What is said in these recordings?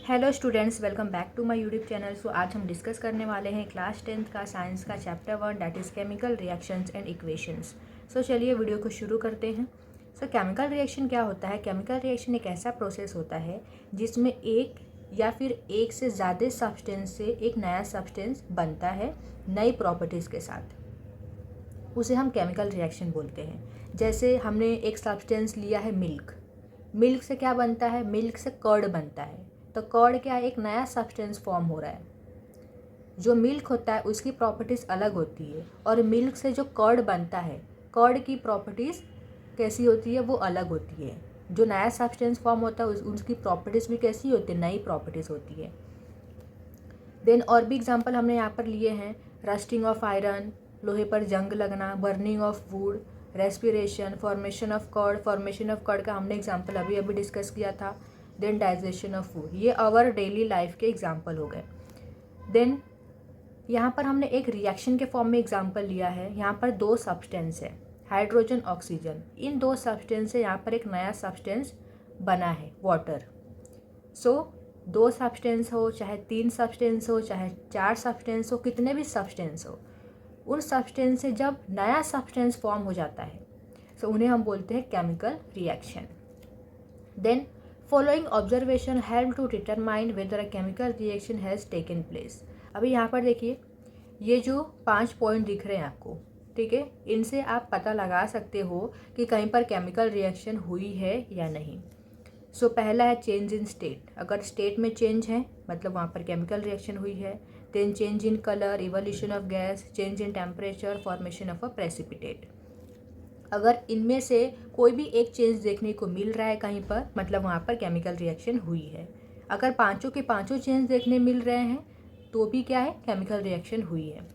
Hello students, welcome back to my YouTube channel. So आज हम discuss करने वाले हैं क्लास 10th का साइंस का chapter 1 that is chemical reactions and equations. So चलिए वीडियो को शुरू करते हैं। सो केमिकल रिएक्शन क्या होता है? केमिकल रिएक्शन एक ऐसा प्रोसेस होता है जिसमें एक या फिर एक से ज़्यादा सब्सटेंस से एक नया सब्सटेंस बनता है नई प्रॉपर्टीज़ के साथ। उसे हम केमिकल रिएक्शन बोलते हैं। जैसे हमने एक सब्सटेंस लिया है मिल्क। मिल्क से क्या बनता है? मिल्क से कर्ड बनता है। तो कर्ड क्या है? एक नया सब्सटेंस फॉर्म हो रहा है। जो मिल्क होता है उसकी प्रॉपर्टीज़ अलग होती है और मिल्क से जो कर्ड बनता है, कर्ड की प्रॉपर्टीज़ कैसी होती है? वो अलग होती है। जो नया सब्सटेंस फॉर्म होता है उसकी प्रॉपर्टीज़ भी कैसी होती है? नई प्रॉपर्टीज़ होती है। देन और भी एग्जांपल हमने यहाँ पर लिए हैं। रस्टिंग ऑफ आयरन, लोहे पर जंग लगना, burning of wood, respiration, formation of curd. Formation of curd का हमने एग्जांपल अभी डिस्कस किया था। Then digestion of food. ये आवर डेली लाइफ के एग्जांपल हो गए। देन यहाँ पर हमने एक रिएक्शन के फॉर्म में एग्जांपल लिया है। यहाँ पर दो सब्सटेंस है, हाइड्रोजन ऑक्सीजन। इन दो सब्सटेंस से यहाँ पर एक नया सब्सटेंस बना है, वाटर। सो दो सब्सटेंस हो, चाहे तीन सब्सटेंस हो, चाहे चार सब्सटेंस हो, कितने भी सब्सटेंस हो, उन सब्सटेंस से जब नया सब्सटेंस फॉर्म हो जाता है सो उन्हें हम बोलते हैं chemical reaction. Then following observation help to determine whether a chemical reaction has taken place. अभी यहाँ पर देखिए, ये जो 5 पॉइंट दिख रहे हैं आपको, ठीक है, इनसे आप पता लगा सकते हो कि कहीं पर केमिकल रिएक्शन हुई है या नहीं। सो पहला है चेंज इन स्टेट। अगर स्टेट में चेंज है मतलब वहाँ पर केमिकल रिएक्शन हुई है। Then change in colour, evolution of gas, change in temperature, formation of a precipitate. अगर इनमें से कोई भी एक चेंज देखने को मिल रहा है कहीं पर, मतलब वहाँ पर केमिकल रिएक्शन हुई है। अगर पांचों के पांचों चेंज देखने मिल रहे हैं तो भी क्या है? केमिकल रिएक्शन हुई है।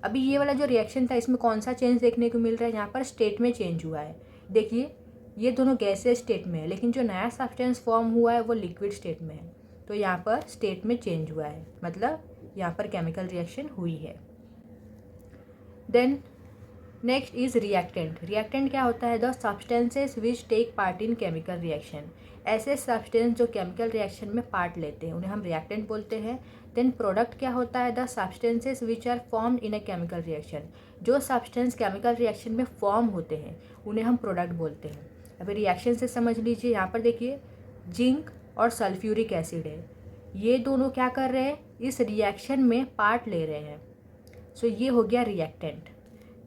अभी ये वाला जो रिएक्शन था इसमें कौन सा चेंज देखने को मिल रहा है? यहाँ पर स्टेट में चेंज हुआ है। देखिए, ये दोनों गैसेस स्टेट में है, लेकिन जो नया सब्सटेंस फॉर्म हुआ है वो लिक्विड स्टेट में है। तो यहाँ पर स्टेट में चेंज हुआ है, मतलब यहाँ पर केमिकल रिएक्शन हुई है। Then next is reactant. Reactant क्या होता है? The substances which take part in chemical reaction. ऐसे सब्सटेंस जो केमिकल रिएक्शन में पार्ट लेते हैं उन्हें हम रिएक्टेंट बोलते हैं। देन प्रोडक्ट क्या होता है? The substances which are formed in a chemical reaction. जो सब्सटेंस केमिकल रिएक्शन में फॉर्म होते हैं उन्हें हम प्रोडक्ट बोलते हैं। अभी रिएक्शन से समझ लीजिए, यहाँ पर देखिए जिंक और सल्फ्यूरिक एसिड है। ये दोनों क्या कर रहे हैं? इस रिएक्शन में पार्ट ले रहे हैं। सो ये हो गया reactant.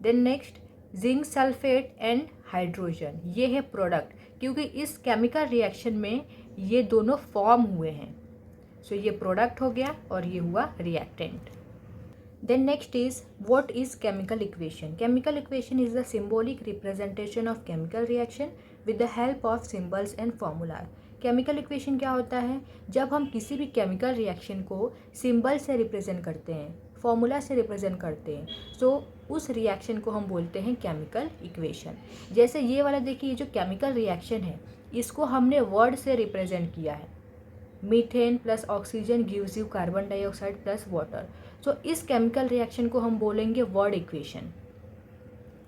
Then next zinc sulphate and hydrogen, ये है प्रोडक्ट, क्योंकि इस केमिकल रिएक्शन में ये दोनों फॉर्म हुए हैं। सो ये प्रोडक्ट हो गया और ये हुआ reactant. Then next is what is chemical equation. Chemical equation is the symbolic representation of chemical reaction with the help of symbols and formula. Chemical equation क्या होता है? जब हम किसी भी केमिकल रिएक्शन को सिंबल से रिप्रेजेंट करते हैं, फॉर्मूला से रिप्रेजेंट करते हैं, सो उस रिएक्शन को हम बोलते हैं केमिकल इक्वेशन। जैसे ये वाला देखिए, ये जो केमिकल रिएक्शन है इसको हमने वर्ड से रिप्रेजेंट किया है। Methane plus oxygen gives you carbon dioxide plus water. So इस केमिकल रिएक्शन को हम बोलेंगे वर्ड इक्वेशन।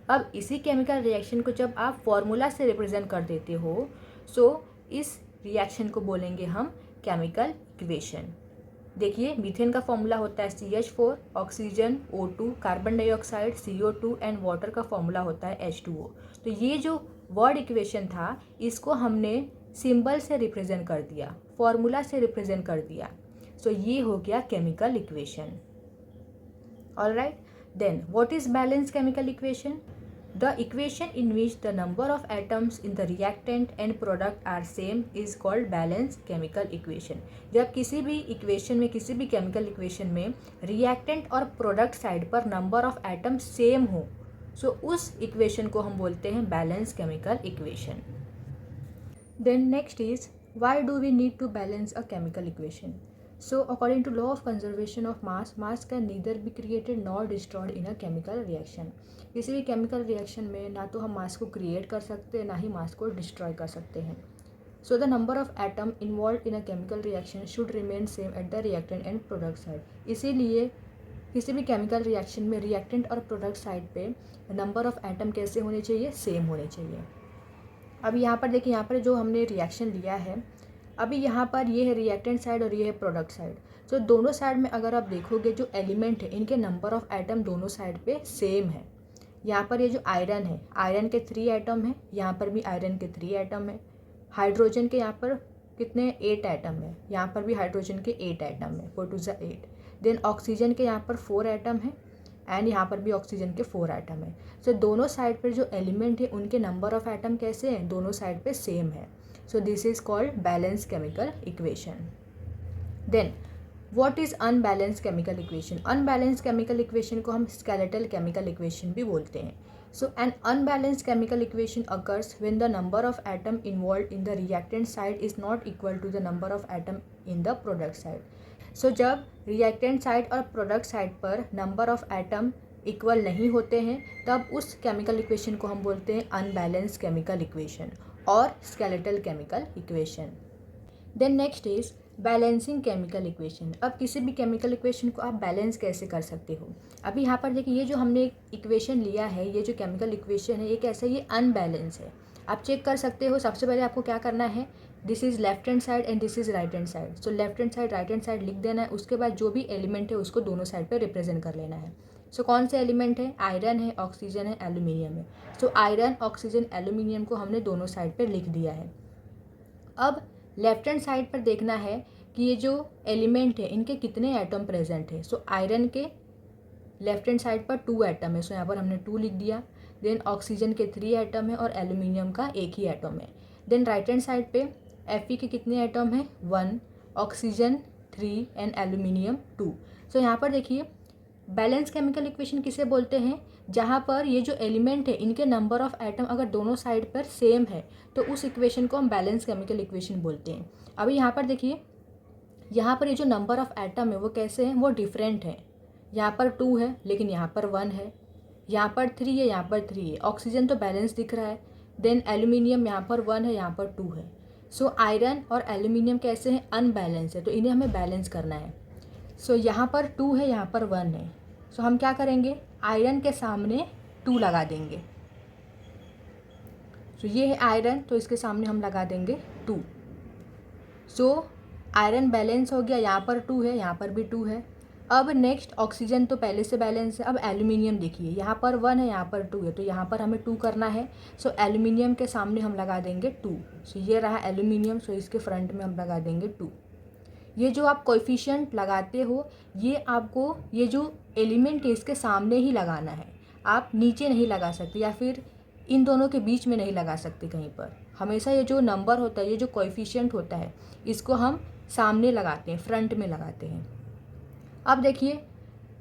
अब इसी केमिकल रिएक्शन को जब आप फॉर्मूला से रिप्रेजेंट कर देते हो सो इस रिएक्शन को बोलेंगे हम केमिकल इक्वेशन। देखिए, मीथेन का फॉर्मूला होता है CH4, oxygen O2, carbon dioxide CO2 and water का फॉर्मूला होता है H2O। तो ये जो वर्ड इक्वेशन था इसको हमने सिंबल से रिप्रेजेंट कर दिया, फॉर्मूला से रिप्रेजेंट कर दिया। सो ये हो गया chemical equation. Alright, then what is balance chemical equation? The equation in which the number of atoms in the reactant and product are same is called balanced chemical equation. जब किसी भी equation में, किसी भी केमिकल इक्वेशन में reactant और product side पर number of atom same हो सो उस इक्वेशन को हम बोलते हैं balance chemical equation. Then next is why do we need to balance a chemical equation. So according to law of conservation of mass, mass can neither be created nor destroyed in a chemical reaction. किसी भी chemical reaction में ना तो हम मास को create कर सकते हैं ना ही मास को डिस्ट्रॉय कर सकते हैं। So the number of atom involve in a chemical reaction should remain same at the reactant and product side. इसीलिए किसी भी केमिकल रिएक्शन में रिएक्टेंट और प्रोडक्ट साइड पे नंबर ऑफ एटम कैसे होने चाहिए? सेम होने चाहिए। अब यहाँ पर देखिए, यहाँ पर जो हमने रिएक्शन लिया है अभी यहाँ पर ये है रिएक्टेंट साइड और ये है प्रोडक्ट साइड। सो दोनों साइड में अगर आप देखोगे जो एलिमेंट है इनके नंबर ऑफ एटम दोनों साइड पे सेम है। यहाँ पर ये जो आयरन है, आयरन के 3 एटम है, यहाँ पर भी आयरन के 3 एटम है। हाइड्रोजन के यहाँ पर कितने 8 एटम है, यहाँ पर भी हाइड्रोजन के 8 एटम है, 4 2 8। देन ऑक्सीजन के यहाँ पर 4 एटम है एंड यहाँ पर भी ऑक्सीजन के 4 एटम है। सो दोनों साइड पर जो एलिमेंट है उनके नंबर ऑफ एटम कैसे हैं, दोनों साइड पे सेम है। So this is called balance chemical equation. Then what is unbalance chemical equation? Unbalance chemical equation को हम स्केलेटल केमिकल इक्वेशन भी बोलते हैं। So an unbalance chemical equation occurs when the number of atom involve in the reactant side is not equal to the number of atom in the product side. सो जब reactant side और product side पर number of atom equal नहीं होते हैं तब उस chemical equation को हम बोलते हैं अनबैलेंस केमिकल इक्वेशन और skeletal chemical equation. Then next is balancing chemical equation. अब किसी भी केमिकल इक्वेशन को आप बैलेंस कैसे कर सकते हो? अभी यहाँ पर देखिए, ये जो हमने इक्वेशन लिया है, ये जो केमिकल इक्वेशन है, ये कैसा है, ये अनबैलेंस है। आप चेक कर सकते हो। सबसे पहले आपको क्या करना है, this is left hand side and this is right hand side. So left hand side right hand side लिख देना है। उसके बाद जो भी एलिमेंट है उसको दोनों साइड पर रिप्रेजेंट कर लेना है। सो कौन से एलिमेंट है, आयरन है, ऑक्सीजन है, एल्यूमिनियम है। सो आयरन, ऑक्सीजन, एल्यूमिनियम को हमने दोनों साइड पर लिख दिया है। अब लेफ्ट हैंड साइड पर देखना है कि ये जो एलिमेंट है इनके कितने एटम प्रेजेंट है। सो आयरन के लेफ्ट हैंड साइड पर 2 एटम है, सो यहाँ पर हमने 2 लिख दिया। देन ऑक्सीजन के 3 एटम है और एल्यूमिनियम का 1 ही एटम है। देन राइट हैंड साइड पे Fe के कितने एटम है, 1, ऑक्सीजन 3 एंड एल्यूमिनियम 2। सो यहाँ पर देखिए, बैलेंस केमिकल इक्वेशन किसे बोलते हैं, जहाँ पर ये जो एलिमेंट है इनके नंबर ऑफ एटम अगर दोनों साइड पर सेम है तो उस इक्वेशन को हम बैलेंस केमिकल इक्वेशन बोलते हैं। अभी यहाँ पर देखिए, यहाँ पर ये जो नंबर ऑफ एटम है वो कैसे हैं, वो डिफरेंट हैं। यहाँ पर 2 है लेकिन यहाँ पर 1 है, यहाँ पर 3 है, यहाँ पर 3 है। ऑक्सीजन तो बैलेंस दिख रहा है। देन एल्यूमिनियम यहाँ पर 1 है, यहाँ पर 2 है। सो आयरन और एल्यूमिनियम कैसे हैं, अनबैलेंस है, तो इन्हें हमें बैलेंस करना है। सो यहाँ पर 2 है, यहाँ पर 1 है। सो हम क्या करेंगे, आयरन के सामने 2 लगा देंगे। सो ये है आयरन, तो इसके सामने हम लगा देंगे 2। सो आयरन बैलेंस हो गया, यहाँ पर 2 है, यहाँ पर भी 2 है। अब नेक्स्ट ऑक्सीजन तो पहले से बैलेंस है। अब एल्यूमिनियम देखिए, यहाँ पर 1 है, यहाँ पर 2 है, तो यहाँ पर हमें 2 करना है। सो एल्यूमिनियम के सामने हम लगा देंगे 2। सो ये रहा एल्यूमिनियम, सो इसके फ्रंट में हम लगा देंगे 2। ये जो आप कोएफिशिएंट लगाते हो, ये आपको ये जो एलिमेंट है इसके सामने ही लगाना है। आप नीचे नहीं लगा सकते या फिर इन दोनों के बीच में नहीं लगा सकते कहीं पर। हमेशा ये जो नंबर होता है, ये जो कोएफिशिएंट होता है, इसको हम सामने लगाते हैं, फ्रंट में लगाते हैं। अब देखिए,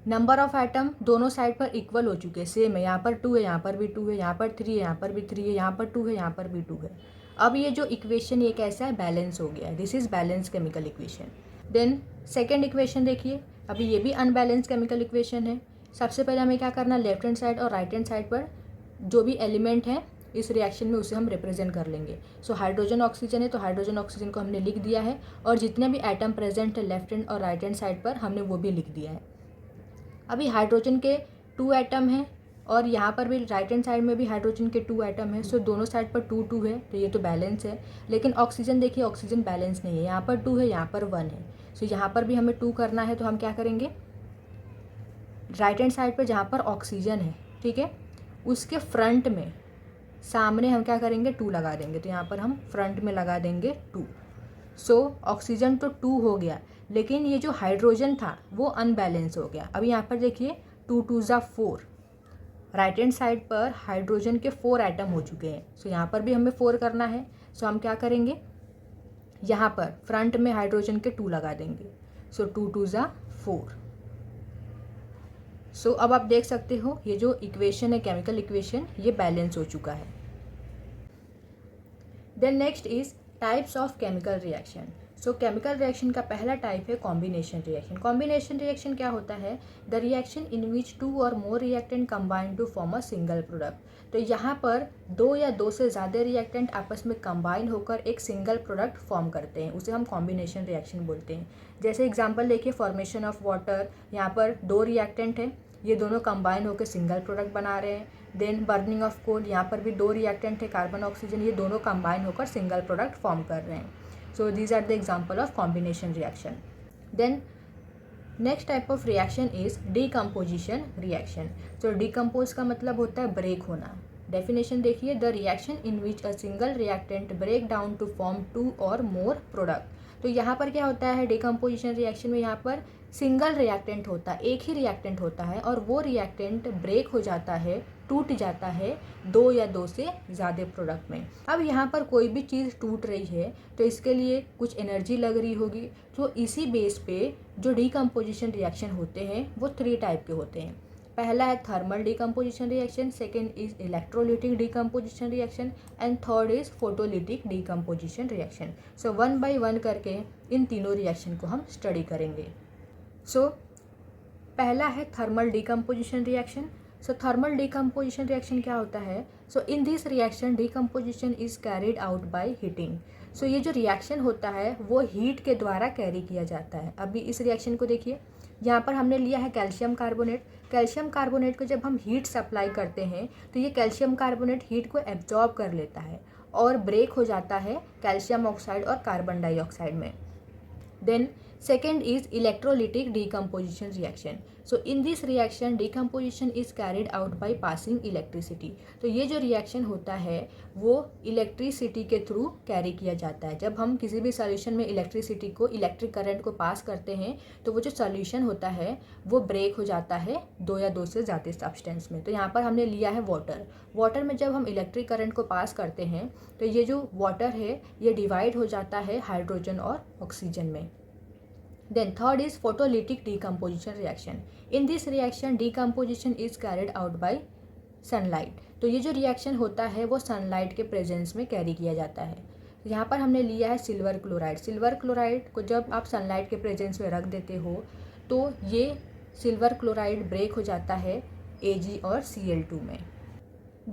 नंबर ऑफ एटम दोनों साइड पर इक्वल हो चुके हैं, सेम है। यहाँ पर 2 है, यहाँ पर भी 2 है, यहाँ पर 3 है, यहाँ पर भी 3 है, यहाँ पर 2 है, यहाँ पर भी 2 है। अब ये जो इक्वेशन ये कैसा है, बैलेंस हो गया है। This is balance chemical equation. Then second equation देखिए, अभी ये भी अनबैलेंस केमिकल इक्वेशन है। सबसे पहले हमें क्या करना, लेफ्ट हैंड साइड और राइट हैंड साइड पर जो भी एलिमेंट है इस रिएक्शन में उसे हम रिप्रेजेंट कर लेंगे। सो हाइड्रोजन ऑक्सीजन है, तो हाइड्रोजन ऑक्सीजन को हमने लिख दिया है और जितने भी एटम प्रेजेंट है लेफ्ट हैंड और राइट हैंड साइड पर हमने वो भी लिख दिया है। अभी हाइड्रोजन के 2 एटम हैं और यहाँ पर भी राइट हैंड साइड में भी हाइड्रोजन के 2 एटम है। सो दोनों साइड पर 2 2 है, तो ये तो बैलेंस है। लेकिन ऑक्सीजन देखिए, ऑक्सीजन बैलेंस नहीं है, यहाँ पर 2 है, यहाँ पर 1 है। सो यहाँ पर भी हमें 2 करना है, तो हम क्या करेंगे, राइट हैंड साइड पर जहाँ पर ऑक्सीजन है, ठीक है, उसके फ्रंट में सामने हम क्या करेंगे, 2 लगा देंगे। तो यहाँ पर हम फ्रंट में लगा देंगे 2। सो ऑक्सीजन तो 2 हो गया, लेकिन ये जो हाइड्रोजन था वो अनबैलेंस हो गया। अभी यहाँ पर देखिए, 2 2 ज़ा 4। राइट हैंड साइड पर हाइड्रोजन के 4 एटम हो चुके हैं। सो यहाँ पर भी हमें 4 करना है। सो हम क्या करेंगे, यहाँ पर फ्रंट में हाइड्रोजन के 2 लगा देंगे। सो 2 2 ज़ा 4। सो अब आप देख सकते हो ये जो इक्वेशन है, केमिकल इक्वेशन, ये बैलेंस हो चुका है। Then next is types of chemical reaction. So chemical reaction का पहला टाइप है कॉम्बिनेशन रिएक्शन। कॉम्बिनेशन रिएक्शन क्या होता है, द रिएक्शन इन विच 2 और more reactant combine to form a single product. तो यहाँ पर 2 या 2 से ज़्यादा रिएक्टेंट आपस में कंबाइन होकर एक सिंगल प्रोडक्ट फॉर्म करते हैं, उसे हम कॉम्बिनेशन रिएक्शन बोलते हैं। जैसे एग्जांपल देखिए, फॉर्मेशन ऑफ वाटर, यहाँ पर 2 रिएक्टेंट हैं, ये दोनों कंबाइन होकर सिंगल प्रोडक्ट बना रहे हैं। देन बर्निंग ऑफ कोल, यहाँ पर भी 2 रिएक्टेंट है, कार्बन ऑक्सीजन, ये दोनों कंबाइन होकर सिंगल प्रोडक्ट फॉर्म कर रहे हैं। So these are the example of combination reaction. Then next type of reaction is decomposition reaction. तो डिकम्पोज का मतलब होता है ब्रेक होना. डेफिनेशन देखिए, the reaction in which a single reactant break down to form 2 और मोर प्रोडक्ट. तो यहाँ पर क्या होता है डिकम्पोजिशन रिएक्शन में, यहाँ पर सिंगल रिएक्टेंट होता है, एक ही रिएक्टेंट होता है और वो रिएक्टेंट ब्रेक हो जाता है, टूट जाता है 2 या 2 से ज़्यादा प्रोडक्ट में. अब यहाँ पर कोई भी चीज़ टूट रही है तो इसके लिए कुछ एनर्जी लग रही होगी. तो इसी बेस पे जो डीकम्पोजिशन रिएक्शन होते हैं वो 3 टाइप के होते हैं. पहला है thermal decomposition reaction, second is electrolytic decomposition reaction and third is photolytic decomposition reaction. So 1 by 1 करके इन तीनों रिएक्शन को हम स्टडी करेंगे. सो पहला है thermal decomposition reaction. So thermal decomposition reaction क्या होता है? So in this reaction decomposition is carried out by heating. So ये जो रिएक्शन होता है वो हीट के द्वारा कैरी किया जाता है. अभी इस रिएक्शन को देखिए, यहाँ पर हमने लिया है कैल्शियम कार्बोनेट. कैल्शियम कार्बोनेट को जब हम हीट सप्लाई करते हैं तो ये कैल्शियम कार्बोनेट हीट को एब्जॉर्ब कर लेता है और ब्रेक हो जाता है कैल्शियम ऑक्साइड और कार्बन डाइऑक्साइड में. Then second is electrolytic decomposition reaction. So in this reaction decomposition is carried out by passing electricity. तो ये जो रिएक्शन होता है वो इलेक्ट्रिसिटी के थ्रू कैरी किया जाता है. जब हम किसी भी सॉल्यूशन में इलेक्ट्रिसिटी को, इलेक्ट्रिक करंट को पास करते हैं तो वो जो सॉल्यूशन होता है वो ब्रेक हो जाता है 2 या 2 से ज़्यादा सब्सटेंस में. तो यहाँ पर हमने लिया है वाटर. वाटर में जब हम इलेक्ट्रिक करंट को पास करते हैं तो ये जो वाटर है ये डिवाइड हो जाता है हाइड्रोजन और ऑक्सीजन में. Then third is photolytic decomposition reaction. In this reaction decomposition is carried out by sunlight. तो ये जो रिएक्शन होता है वो सनलाइट के प्रेजेंस में कैरी किया जाता है. यहाँ पर हमने लिया है सिल्वर क्लोराइड. सिल्वर क्लोराइड को जब आप सनलाइट के प्रेजेंस में रख देते हो तो ये सिल्वर क्लोराइड ब्रेक हो जाता है Ag और Cl2 में.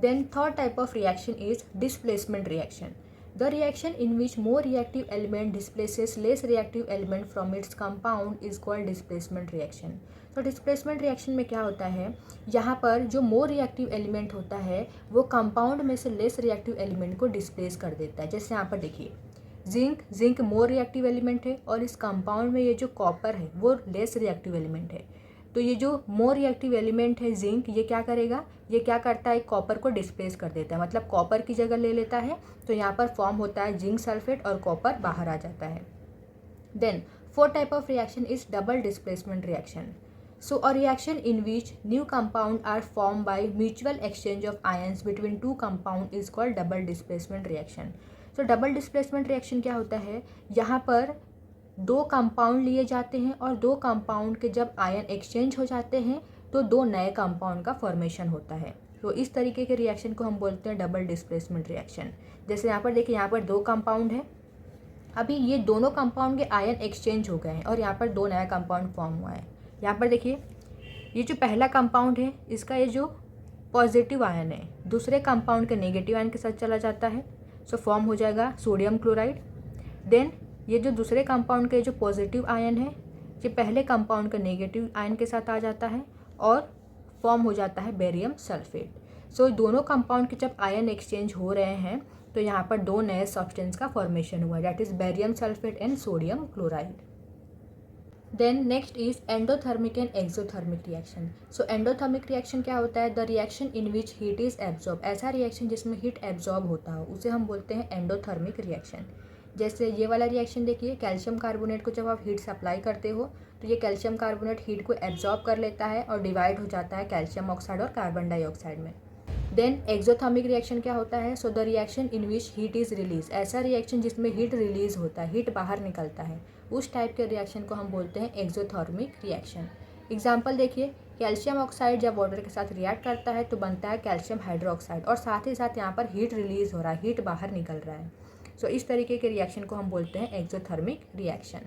Then third type of reaction is displacement reaction. The reaction in which more reactive element displaces less reactive element from its compound is called displacement reaction. तो displacement reaction में क्या होता है, यहाँ पर जो more reactive element होता है वो compound में से less reactive element को displace कर देता है. जैसे यहाँ पर देखिए जिंक more reactive element है और इस compound में ये जो कॉपर है वो less reactive element है. तो ये जो मोर रिएक्टिव एलिमेंट है जिंक, ये क्या करेगा, ये क्या करता है कॉपर को डिस्प्लेस कर देता है, मतलब कॉपर की जगह ले लेता है. तो यहाँ पर फॉर्म होता है जिंक सल्फेट और कॉपर बाहर आ जाता है. Then fourth type of reaction is double displacement reaction. So a reaction in which new compound are form by mutual exchange of ions between 2 compound is called double displacement reaction. So double displacement reaction क्या होता है, यहाँ पर 2 compound लिए जाते हैं और 2 compound के जब आयन एक्सचेंज हो जाते हैं तो 2 नए कंपाउंड का फॉर्मेशन होता है. तो इस तरीके के रिएक्शन को हम बोलते हैं डबल डिस्प्लेसमेंट रिएक्शन. जैसे यहाँ पर देखिए, यहाँ पर 2 कंपाउंड है, अभी ये दोनों कंपाउंड के आयन एक्सचेंज हो गए हैं और यहाँ पर 2 नया कंपाउंड फॉर्म हुआ है. यहाँ पर देखिए ये जो पहला कंपाउंड है इसका ये जो पॉजिटिव आयन है दूसरे कंपाउंड के नेगेटिव आयन के साथ चला जाता है. सो फॉर्म हो जाएगा सोडियम क्लोराइड. देन ये जो दूसरे कंपाउंड के जो पॉजिटिव आयन है ये पहले कंपाउंड के नेगेटिव आयन के साथ आ जाता है और फॉर्म हो जाता है बेरियम सल्फेट. सो दोनों कंपाउंड के जब आयन एक्सचेंज हो रहे हैं तो यहाँ पर 2 नए सब्सटेंस का फॉर्मेशन हुआ, that is barium sulphate and sodium chloride. Then next is endothermic and exothermic reaction. So endothermic reaction क्या होता है, the reaction in which heat is absorb. ऐसा रिएक्शन जिसमें हीट एब्जॉर्ब होता हो उसे हम बोलते हैं एंडोथर्मिक रिएक्शन. जैसे ये वाला रिएक्शन देखिए, कैल्शियम कार्बोनेट को जब आप हीट सप्लाई करते हो तो ये कैल्शियम कार्बोनेट हीट को एब्जॉर्ब कर लेता है और डिवाइड हो जाता है कैल्शियम ऑक्साइड और कार्बन डाइऑक्साइड में. देन एक्सोथर्मिक रिएक्शन क्या होता है, so the reaction in which heat is release. ऐसा रिएक्शन जिसमें हीट रिलीज होता है, हीट बाहर निकलता है, उस टाइप के रिएक्शन को हम बोलते हैं एक्सोथर्मिक रिएक्शन. एग्जाम्पल देखिए, कैल्शियम ऑक्साइड जब वाटर के साथ रिएक्ट करता है तो बनता है कैल्शियम हाइड्रोक्साइड और साथ ही साथ यहाँ पर हीट रिलीज हो रहा है, हीट बाहर निकल रहा है. सो इस तरीके के रिएक्शन को हम बोलते हैं exothermic reaction.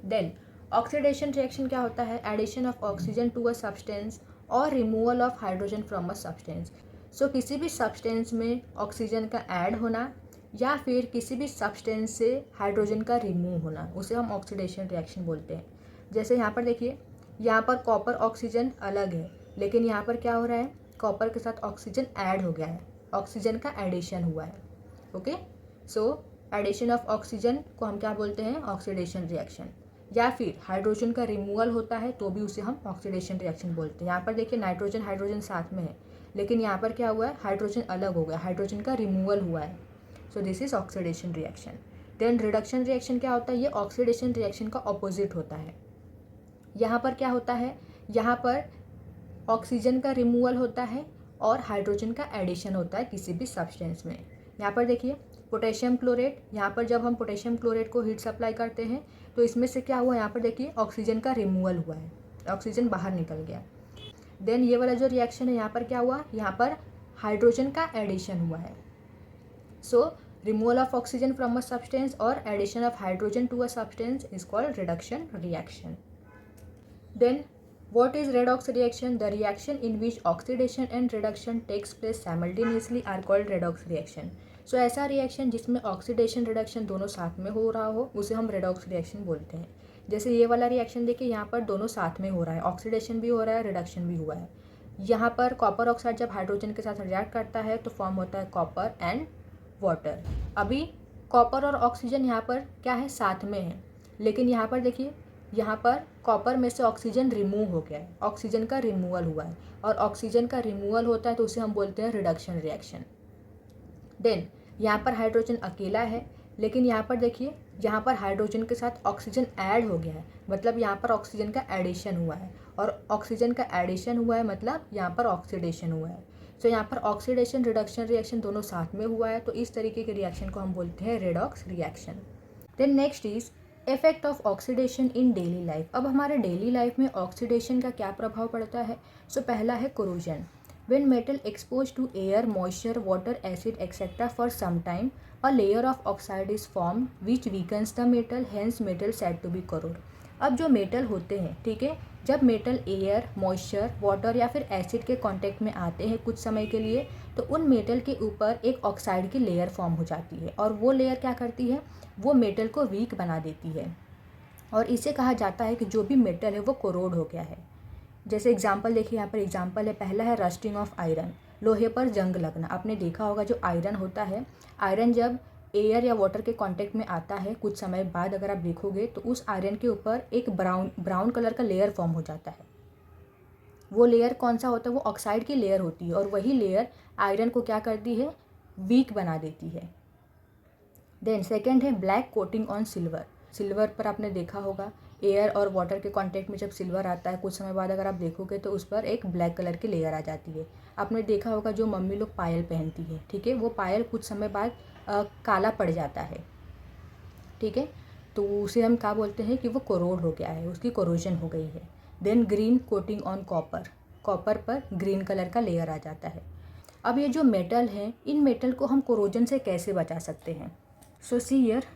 Then oxidation reaction क्या होता है, addition of oxygen to a substance और removal of hydrogen from a substance. So किसी भी सब्सटेंस में ऑक्सीजन का ऐड होना या फिर किसी भी सब्सटेंस से हाइड्रोजन का रिमूव होना, उसे हम ऑक्सीडेशन रिएक्शन बोलते हैं. जैसे यहाँ पर देखिए, यहाँ पर कॉपर ऑक्सीजन अलग है लेकिन यहाँ पर क्या हो रहा है, कॉपर के साथ ऑक्सीजन ऐड हो गया है, ऑक्सीजन का एडिशन हुआ है. Okay, so addition of oxygen को हम क्या बोलते हैं, ऑक्सीडेशन रिएक्शन। या फिर हाइड्रोजन का रिमूवल होता है तो भी उसे हम ऑक्सीडेशन रिएक्शन बोलते हैं। यहाँ पर देखिए नाइट्रोजन हाइड्रोजन साथ में है, लेकिन यहाँ पर क्या हुआ है, हाइड्रोजन अलग हो गया, हाइड्रोजन का रिमूवल हुआ है। So this is oxidation reaction. Then reduction reaction क्या होता है, ये ऑक्सीडेशन रिएक्शन का ऑपोजिट होता है। यहाँ पर क्या होता है, यहाँ पर ऑक्सीजन का रिमूवल होता है और हाइड्रोजन का एडिशन होता है किसी भी सब्सटेंस में। यहाँ पर देखिए पोटेशियम क्लोरेट, यहाँ पर जब हम पोटेशियम क्लोरेट को हीट सप्लाई करते हैं तो इसमें से क्या हुआ, यहाँ पर देखिए ऑक्सीजन का रिमूवल हुआ है, ऑक्सीजन बाहर निकल गया। देन ये वाला जो रिएक्शन है यहाँ पर क्या हुआ, यहाँ पर हाइड्रोजन का एडिशन हुआ है। So removal of oxygen from a substance और addition of hydrogen to a substance is called reduction reaction. Then what is redox reaction? The reaction in which oxidation and reduction takes place simultaneously are called redox reaction. So ऐसा reaction जिसमें oxidation reduction दोनों साथ में हो रहा हो उसे हम रेडॉक्स रिएक्शन बोलते हैं। जैसे ये वाला रिएक्शन देखिए, यहाँ पर दोनों साथ में हो रहा है, ऑक्सीडेशन भी हो रहा है, रिडक्शन भी हुआ है। यहाँ पर कॉपर ऑक्साइड जब हाइड्रोजन के साथ रिएक्ट करता है तो फॉर्म होता है कॉपर एंड वाटर। अभी कॉपर और ऑक्सीजन यहाँ पर क्या है, साथ में है, लेकिन यहाँ पर देखिए, यहाँ पर कॉपर में से ऑक्सीजन रिमूव हो गया है, ऑक्सीजन का रिमूवल हुआ है, और ऑक्सीजन का रिमूवल होता है तो उसे हम बोलते हैं रिडक्शन रिएक्शन। देन यहाँ पर हाइड्रोजन अकेला है, लेकिन यहाँ पर देखिए, यहाँ पर हाइड्रोजन के साथ ऑक्सीजन ऐड हो गया है, मतलब यहाँ पर ऑक्सीजन का एडिशन हुआ है, और ऑक्सीजन का एडिशन हुआ है मतलब यहाँ पर ऑक्सीडेशन हुआ है। तो यहाँ पर ऑक्सीडेशन रिडक्शन रिएक्शन दोनों साथ में हुआ है, तो इस तरीके के रिएक्शन को हम बोलते हैं redox reaction. Then next is effect of oxidation in daily life. अब हमारे डेली लाइफ में ऑक्सीडेशन का क्या प्रभाव पड़ता है। सो पहला है corrosion. When metal expose to air, moisture, water, acid etcetera for some time, a layer of oxide is form which weakens the metal, hence metal said to be corrode. अब जो metal होते हैं, ठीक है, जब metal air, moisture, water या फिर acid के कांटेक्ट में आते हैं कुछ समय के लिए, तो उन मेटल के ऊपर एक ऑक्साइड की लेयर फॉर्म हो जाती है, और वो लेयर क्या करती है, वो मेटल को वीक बना देती है, और इसे कहा जाता है कि जो भी मेटल है वो कोरोड हो गया है। जैसे एग्जांपल देखिए, यहाँ पर एग्जांपल है, पहला है रस्टिंग ऑफ आयरन, लोहे पर जंग लगना। आपने देखा होगा जो आयरन होता है, आयरन जब एयर या वाटर के कांटेक्ट में आता है कुछ समय बाद अगर आप देखोगे तो उस आयरन के ऊपर एक ब्राउन कलर का लेयर फॉर्म हो जाता है। वो लेयर कौन सा होता है, वो ऑक्साइड की लेयर होती है, और वही लेयर आयरन को क्या करती है, वीक बना देती है। देन सेकेंड है black coating on silver. Silver पर आपने देखा होगा, एयर और वाटर के कांटेक्ट में जब सिल्वर आता है कुछ समय बाद अगर आप देखोगे तो उस पर एक ब्लैक कलर की लेयर आ जाती है। आपने देखा होगा जो मम्मी लोग पायल पहनती है, ठीक है, वो पायल कुछ समय बाद काला पड़ जाता है, ठीक है, तो उसे हम क्या बोलते हैं कि वो कोरोड हो गया है, उसकी कोरोजन हो गई है। Then green coating on copper, copper पर ग्रीन कलर का लेयर आ जाता है। अब ये जो मेटल हैं, इन मेटल को हम कोरोजन से कैसे बचा सकते हैं। So see here,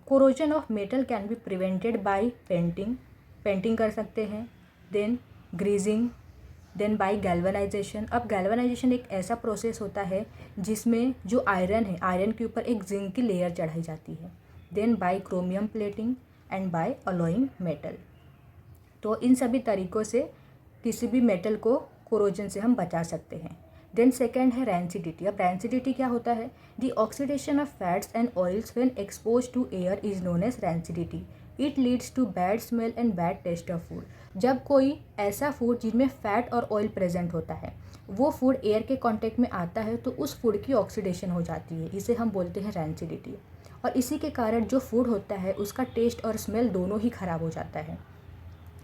corrosion of metal can be prevented by painting कर सकते हैं, then greasing, then by galvanization. अब गैल्वेनाइजेशन एक ऐसा प्रोसेस होता है जिसमें जो आयरन है, आयरन के ऊपर एक जिंक की लेयर चढ़ाई जाती है, then by chromium plating and by alloying metal. तो इन सभी तरीक़ों से किसी भी मेटल को कोरोजन से हम बचा सकते हैं। देन सेकेंड है रैंसिडिटी। अब रैंसिडिटी क्या होता है, the oxidation of fats and oils when expose to air is known as rancidity. It leads to bad smell and bad taste of food. जब कोई ऐसा फूड जिसमें फैट और ऑयल प्रेजेंट होता है, वो फूड एयर के कांटेक्ट में आता है तो उस फूड की ऑक्सीडेशन हो जाती है, इसे हम बोलते हैं रैंसिडिटी। और इसी के कारण जो फूड होता है उसका टेस्ट और स्मेल दोनों ही ख़राब हो जाता है।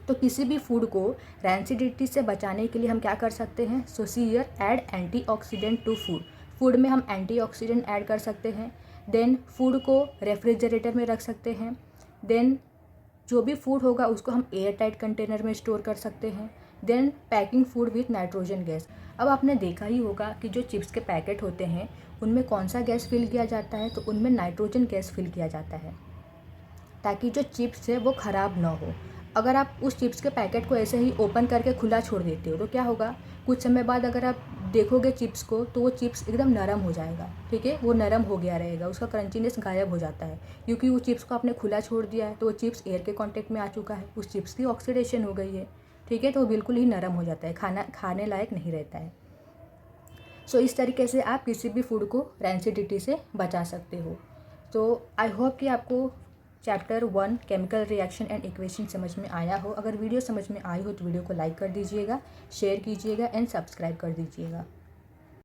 तो किसी भी फूड को रैंसिडिटी से बचाने के लिए हम क्या कर सकते हैं, so see here, add antioxidant to food. Food में हम एंटीऑक्सीडेंट ऐड कर सकते हैं। देन फूड को रेफ्रिजरेटर में रख सकते हैं। देन जो भी फूड होगा उसको हम एयर टाइट कंटेनर में स्टोर कर सकते हैं। Then packing food with nitrogen gas. अब आपने देखा ही होगा कि जो चिप्स के पैकेट होते हैं उनमें कौन सा गैस फिल किया जाता है, तो उनमें नाइट्रोजन गैस फिल किया जाता है ताकि जो चिप्स है वो ख़राब ना हो। अगर आप उस चिप्स के पैकेट को ऐसे ही ओपन करके खुला छोड़ देते हो तो क्या होगा, कुछ समय बाद अगर आप देखोगे चिप्स को तो वो चिप्स एकदम नरम हो जाएगा, ठीक है, वो नरम हो गया रहेगा, उसका क्रंचीनेस गायब हो जाता है, क्योंकि वो चिप्स को आपने खुला छोड़ दिया है तो वो चिप्स एयर के कांटेक्ट में आ चुका है, उस चिप्स की ऑक्सीडेशन हो गई है, ठीक है, तो वो बिल्कुल ही नरम हो जाता है, खाने लायक नहीं रहता है। सो इस तरीके से आप किसी भी फूड को रैंसिडिटी से बचा सकते हो। तो आई होप कि आपको chapter 1 chemical reaction and equation समझ में आया हो। अगर वीडियो समझ में आई हो तो वीडियो को लाइक कर दीजिएगा, शेयर कीजिएगा एंड सब्सक्राइब कर दीजिएगा।